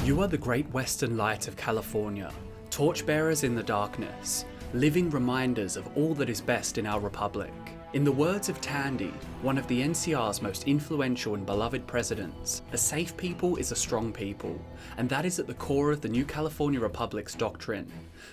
You are the great western light of California, torchbearers in the darkness, living reminders of all that is best in our republic. In the words of Tandy, one of the NCR's most influential and beloved presidents, a safe people is a strong people, and that is at the core of the new California Republic's doctrine.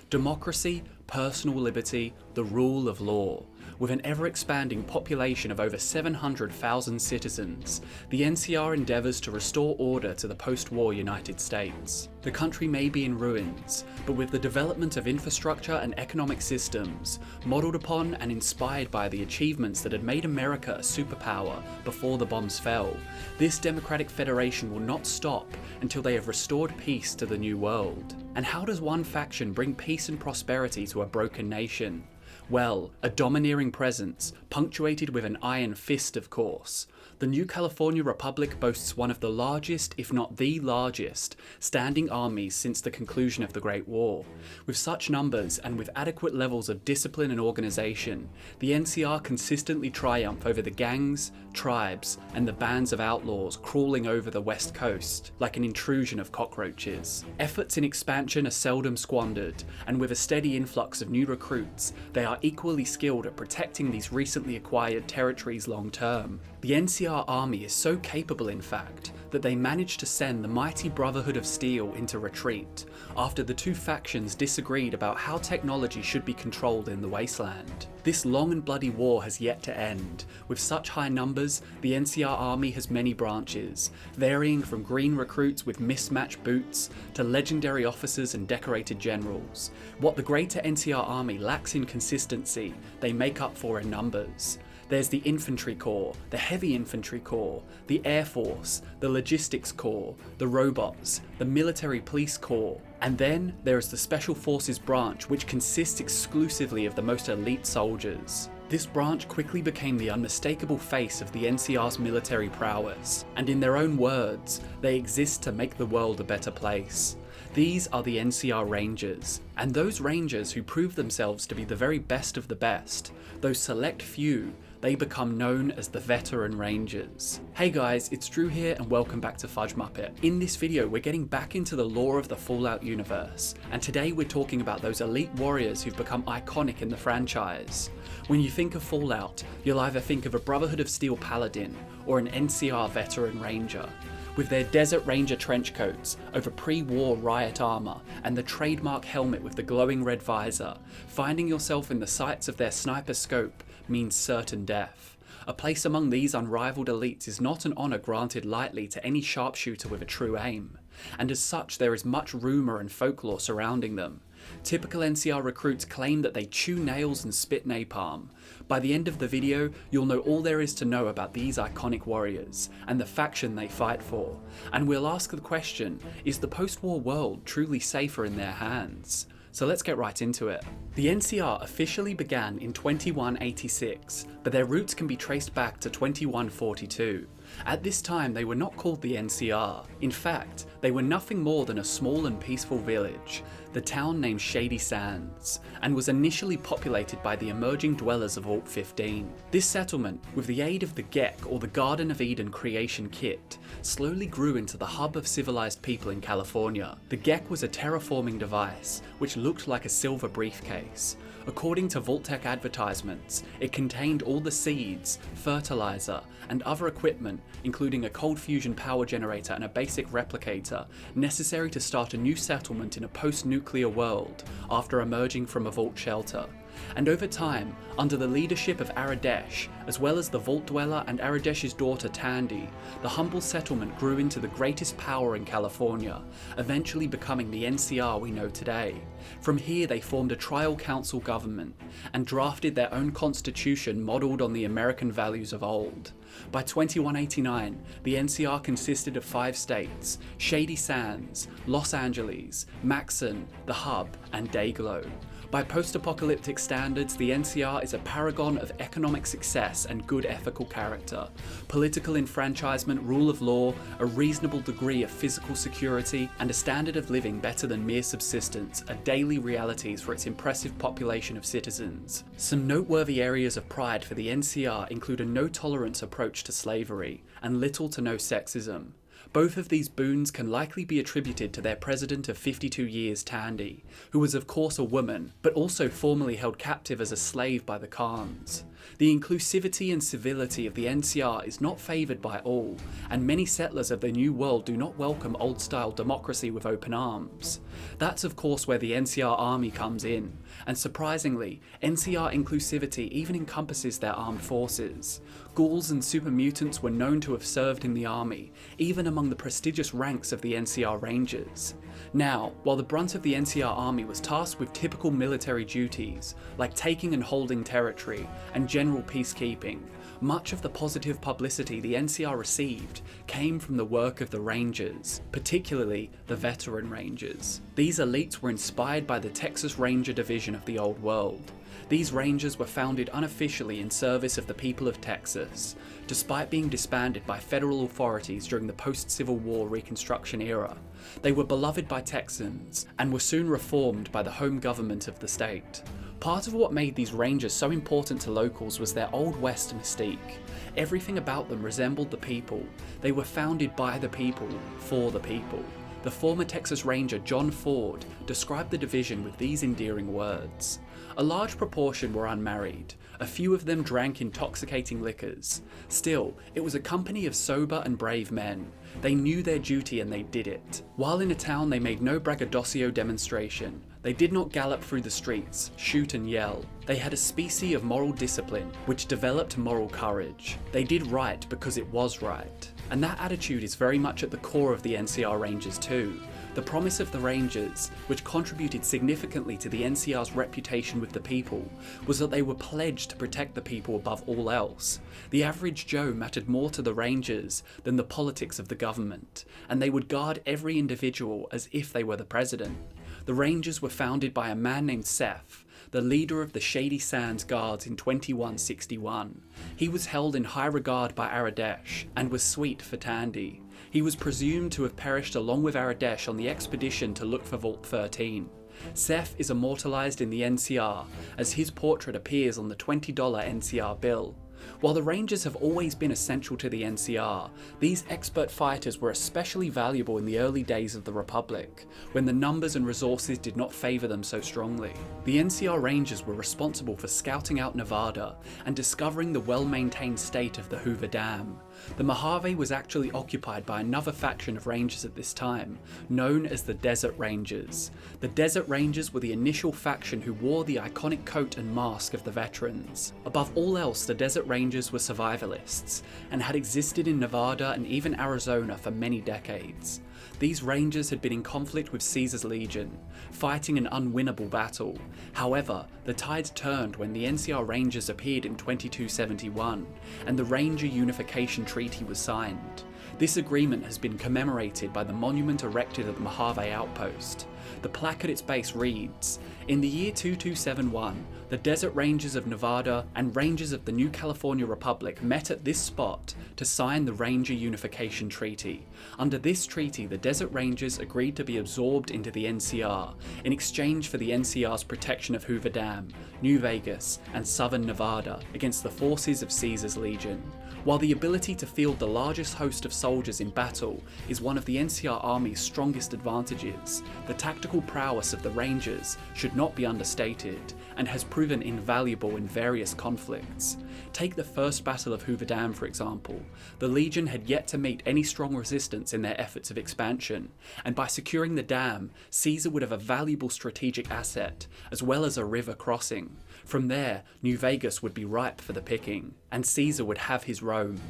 Democracy, personal liberty, the rule of law. With an ever-expanding population of over 700,000 citizens, the NCR endeavours to restore order to the post-war United States. The country may be in ruins, but with the development of infrastructure and economic systems, modelled upon and inspired by the achievements that had made America a superpower before the bombs fell, this democratic federation will not stop until they have restored peace to the new world. And how does one faction bring peace and prosperity to a broken nation? Well, a domineering presence, punctuated with an iron fist, of course. The new California Republic boasts one of the largest, if not the largest, standing armies since the conclusion of the Great War. With such numbers and with adequate levels of discipline and organisation, the NCR consistently triumph over the gangs, tribes, and the bands of outlaws crawling over the west coast, like an intrusion of cockroaches. Efforts in expansion are seldom squandered, and with a steady influx of new recruits, they are equally skilled at protecting these recently acquired territories long term. The NCR Army is so capable, in fact, that they managed to send the mighty Brotherhood of Steel into retreat after the two factions disagreed about how technology should be controlled in the wasteland. This long and bloody war has yet to end. With such high numbers, the NCR Army has many branches, varying from green recruits with mismatched boots to legendary officers and decorated generals. What the greater NCR Army lacks in consistency, they make up for in numbers. There's the Infantry Corps, the Heavy Infantry Corps, the Air Force, the Logistics Corps, the Robots, the Military Police Corps, and then there is the Special Forces branch, which consists exclusively of the most elite soldiers. This branch quickly became the unmistakable face of the NCR's military prowess, and in their own words, they exist to make the world a better place. These are the NCR Rangers, and those Rangers who prove themselves to be the very best of the best, those select few, they become known as the Veteran Rangers. Hey guys, it's Drew here and welcome back to FudgeMuppet. In this video, we're getting back into the lore of the Fallout universe, and today we're talking about those elite warriors who've become iconic in the franchise. When you think of Fallout, you'll either think of a Brotherhood of Steel Paladin or an NCR Veteran Ranger. With their Desert Ranger trench coats over pre-war riot armour and the trademark helmet with the glowing red visor, finding yourself in the sights of their sniper scope means certain death. A place among these unrivaled elites is not an honour granted lightly to any sharpshooter with a true aim, and as such there is much rumour and folklore surrounding them. Typical NCR recruits claim that they chew nails and spit napalm. By the end of the video, you'll know all there is to know about these iconic warriors, and the faction they fight for. And we'll ask the question, is the post-war world truly safer in their hands? So let's get right into it. The NCR officially began in 2186, but their roots can be traced back to 2142. At this time, they were not called the NCR. In fact, they were nothing more than a small and peaceful village, the town named Shady Sands, and was initially populated by the emerging dwellers of Alt 15. This settlement, with the aid of the GEC or the Garden of Eden creation kit, slowly grew into the hub of civilized people in California. The GEC was a terraforming device, which looked like a silver briefcase. According to Vault-Tec advertisements, it contained all the seeds, fertilizer, and other equipment, including a cold fusion power generator and a basic replicator, necessary to start a new settlement in a post-nuclear world after emerging from a vault shelter. And over time, under the leadership of Aradesh, as well as the Vault Dweller and Aradesh's daughter Tandy, the humble settlement grew into the greatest power in California, eventually becoming the NCR we know today. From here they formed a trial council government, and drafted their own constitution modelled on the American values of old. By 2189, the NCR consisted of 5 states: Shady Sands, Los Angeles, Maxon, The Hub, and Dayglow. By post-apocalyptic standards, the NCR is a paragon of economic success and good ethical character, political enfranchisement, rule of law, a reasonable degree of physical security, and a standard of living better than mere subsistence are daily realities for its impressive population of citizens. Some noteworthy areas of pride for the NCR include a no-tolerance approach to slavery and little to no sexism. Both of these boons can likely be attributed to their president of 52 years, Tandy, who was of course a woman, but also formerly held captive as a slave by the Khans. The inclusivity and civility of the NCR is not favoured by all, and many settlers of the New World do not welcome old-style democracy with open arms. That's of course where the NCR Army comes in, and surprisingly, NCR inclusivity even encompasses their armed forces. Ghouls and super mutants were known to have served in the army, even among the prestigious ranks of the NCR Rangers. Now, while the brunt of the NCR Army was tasked with typical military duties, like taking and holding territory and general peacekeeping, much of the positive publicity the NCR received came from the work of the Rangers, particularly the veteran Rangers. These elites were inspired by the Texas Ranger Division of the Old World. These Rangers were founded unofficially in service of the people of Texas, despite being disbanded by federal authorities during the post-Civil War Reconstruction era. They were beloved by Texans, and were soon reformed by the home government of the state. Part of what made these Rangers so important to locals was their Old West mystique. Everything about them resembled the people. They were founded by the people, for the people. The former Texas Ranger John Ford described the division with these endearing words. A large proportion were unmarried. A few of them drank intoxicating liquors. Still, it was a company of sober and brave men. They knew their duty and they did it. While in a town, they made no braggadocio demonstration. They did not gallop through the streets, shoot and yell. They had a species of moral discipline, which developed moral courage. They did right because it was right. And that attitude is very much at the core of the NCR Rangers too. The promise of the Rangers, which contributed significantly to the NCR's reputation with the people, was that they were pledged to protect the people above all else. The average Joe mattered more to the Rangers than the politics of the government, and they would guard every individual as if they were the president. The Rangers were founded by a man named Seth, the leader of the Shady Sands Guards in 2161. He was held in high regard by Aradesh, and was sweet for Tandy. He was presumed to have perished along with Aradesh on the expedition to look for Vault 13. Seth is immortalised in the NCR, as his portrait appears on the $20 NCR bill. While the Rangers have always been essential to the NCR, these expert fighters were especially valuable in the early days of the Republic, when the numbers and resources did not favour them so strongly. The NCR Rangers were responsible for scouting out Nevada and discovering the well-maintained state of the Hoover Dam. The Mojave was actually occupied by another faction of Rangers at this time, known as the Desert Rangers. The Desert Rangers were the initial faction who wore the iconic coat and mask of the veterans. Above all else, the Desert Rangers were survivalists, and had existed in Nevada and even Arizona for many decades. These Rangers had been in conflict with Caesar's Legion, fighting an unwinnable battle. However, the tide turned when the NCR Rangers appeared in 2271, and the Ranger Unification Treaty was signed. This agreement has been commemorated by the monument erected at the Mojave Outpost. The plaque at its base reads, "In the year 2271, the Desert Rangers of Nevada and Rangers of the New California Republic met at this spot to sign the Ranger Unification Treaty. Under this treaty, the Desert Rangers agreed to be absorbed into the NCR in exchange for the NCR's protection of Hoover Dam, New Vegas, and southern Nevada against the forces of Caesar's Legion. While the ability to field the largest host of soldiers in battle is one of the NCR Army's strongest advantages, the tactical prowess of the Rangers should not be understated, and has proven invaluable in various conflicts. Take the First Battle of Hoover Dam, for example. The Legion had yet to meet any strong resistance in their efforts of expansion, and by securing the dam, Caesar would have a valuable strategic asset, as well as a river crossing. From there, New Vegas would be ripe for the picking, and Caesar would have his Rome.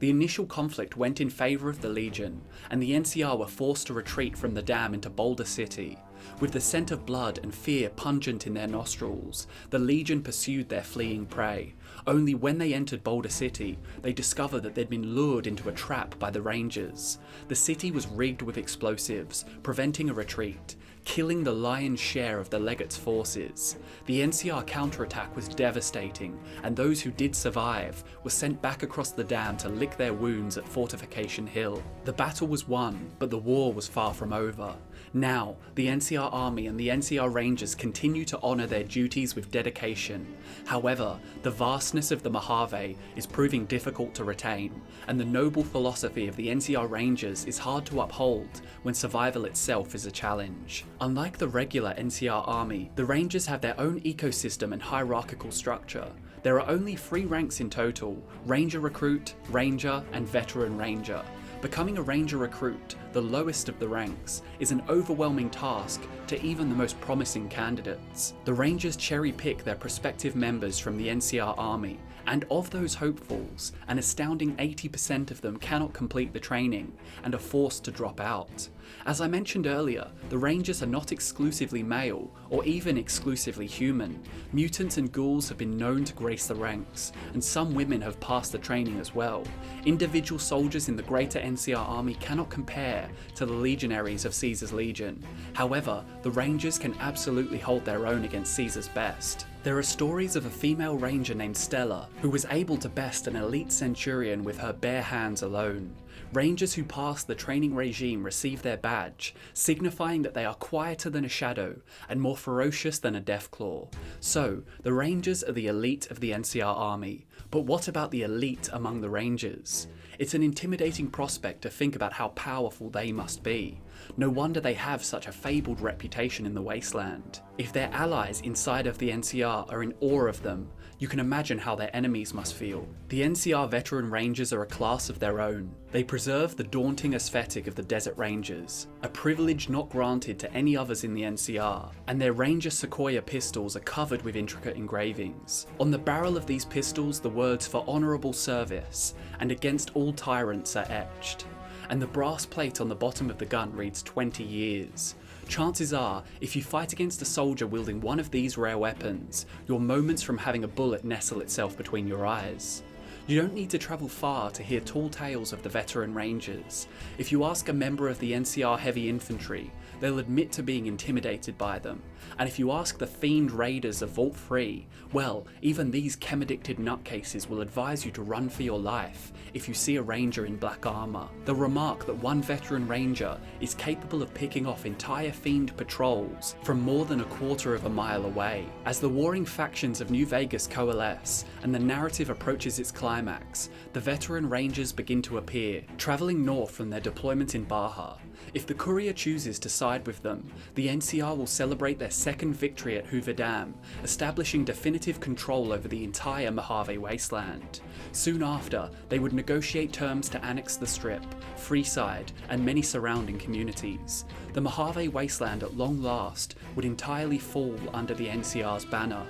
The initial conflict went in favour of the Legion, and the NCR were forced to retreat from the dam into Boulder City. With the scent of blood and fear pungent in their nostrils, the Legion pursued their fleeing prey. Only when they entered Boulder City, they discovered that they'd been lured into a trap by the Rangers. The city was rigged with explosives, preventing a retreat, killing the lion's share of the Legate's forces. The NCR counterattack was devastating, and those who did survive were sent back across the dam to lick their wounds at Fortification Hill. The battle was won, but the war was far from over. Now, the NCR NCR Army and the NCR Rangers continue to honour their duties with dedication. However, the vastness of the Mojave is proving difficult to retain, and the noble philosophy of the NCR Rangers is hard to uphold when survival itself is a challenge. Unlike the regular NCR Army, the Rangers have their own ecosystem and hierarchical structure. There are only 3 ranks in total: Ranger Recruit, Ranger, and Veteran Ranger. Becoming a Ranger Recruit, the lowest of the ranks, is an overwhelming task to even the most promising candidates. The Rangers cherry-pick their prospective members from the NCR Army, and of those hopefuls, an astounding 80% of them cannot complete the training and are forced to drop out. As I mentioned earlier, the Rangers are not exclusively male, or even exclusively human. Mutants and ghouls have been known to grace the ranks, and some women have passed the training as well. Individual soldiers in the greater NCR Army cannot compare to the legionaries of Caesar's Legion. However, the Rangers can absolutely hold their own against Caesar's best. There are stories of a female ranger named Stella who was able to best an elite centurion with her bare hands alone. Rangers who pass the training regime receive their badge, signifying that they are quieter than a shadow and more ferocious than a deathclaw. So, the Rangers are the elite of the NCR Army. But what about the elite among the Rangers? It's an intimidating prospect to think about how powerful they must be. No wonder they have such a fabled reputation in the wasteland. If their allies inside of the NCR are in awe of them, you can imagine how their enemies must feel. The NCR Veteran Rangers are a class of their own. They preserve the daunting aesthetic of the Desert Rangers, a privilege not granted to any others in the NCR, and their Ranger Sequoia pistols are covered with intricate engravings. On the barrel of these pistols, the words "for honourable service" and "against all tyrants" are etched, and the brass plate on the bottom of the gun reads 20 years. Chances are, if you fight against a soldier wielding one of these rare weapons, you're moments from having a bullet nestle itself between your eyes. You don't need to travel far to hear tall tales of the Veteran Rangers. If you ask a member of the NCR Heavy Infantry, they'll admit to being intimidated by them. And if you ask the fiend raiders of Vault 3, well, even these chem-addicted nutcases will advise you to run for your life if you see a ranger in black armour. They'll remark that one veteran ranger is capable of picking off entire fiend patrols from more than a quarter of a mile away. As the warring factions of New Vegas coalesce and the narrative approaches its climax, the veteran rangers begin to appear, travelling north from their deployment in Baja. If the courier chooses to side with them, the NCR will celebrate their second victory at Hoover Dam, establishing definitive control over the entire Mojave wasteland. Soon after, they would negotiate terms to annex the Strip, Freeside, and many surrounding communities. The Mojave wasteland at long last would entirely fall under the NCR's banner.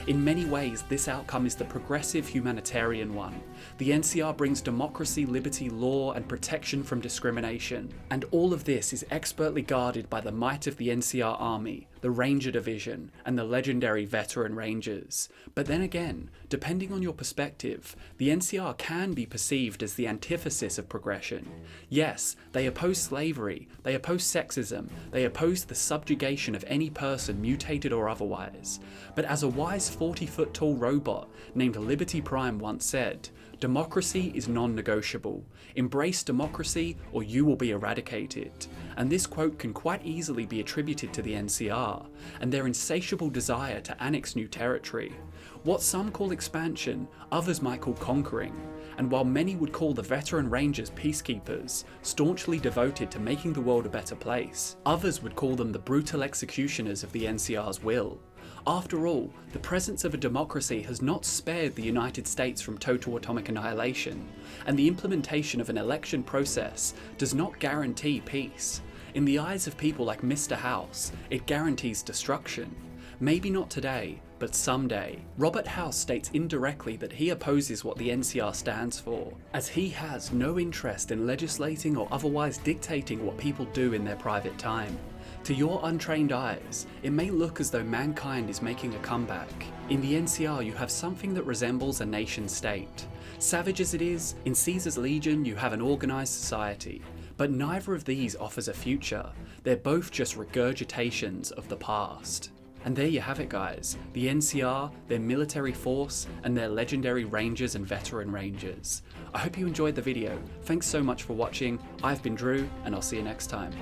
In many ways, this outcome is the progressive humanitarian one. The NCR brings democracy, liberty, law, and protection from discrimination. And all of this is expertly guarded by the might of the NCR Army, the Ranger Division, and the legendary Veteran Rangers. But then again, depending on your perspective, the NCR can be perceived as the antithesis of progression. Yes, they oppose slavery, they oppose sexism, they oppose the subjugation of any person, mutated or otherwise. But as a wise 40-foot tall robot named Liberty Prime once said, "Democracy is non-negotiable. Embrace democracy or you will be eradicated." And this quote can quite easily be attributed to the NCR and their insatiable desire to annex new territory. What some call expansion, others might call conquering. And while many would call the Veteran Rangers peacekeepers, staunchly devoted to making the world a better place, others would call them the brutal executioners of the NCR's will. After all, the presence of a democracy has not spared the United States from total atomic annihilation, and the implementation of an election process does not guarantee peace. In the eyes of people like Mr. House, it guarantees destruction. Maybe not today, but someday. Robert House states indirectly that he opposes what the NCR stands for, as he has no interest in legislating or otherwise dictating what people do in their private time. To your untrained eyes, it may look as though mankind is making a comeback. In the NCR, you have something that resembles a nation state. Savage as it is, in Caesar's Legion you have an organised society. But neither of these offers a future. They're both just regurgitations of the past. And there you have it, guys. The NCR, their military force, and their legendary Rangers and Veteran Rangers. I hope you enjoyed the video. Thanks so much for watching. I've been Drew, and I'll see you next time.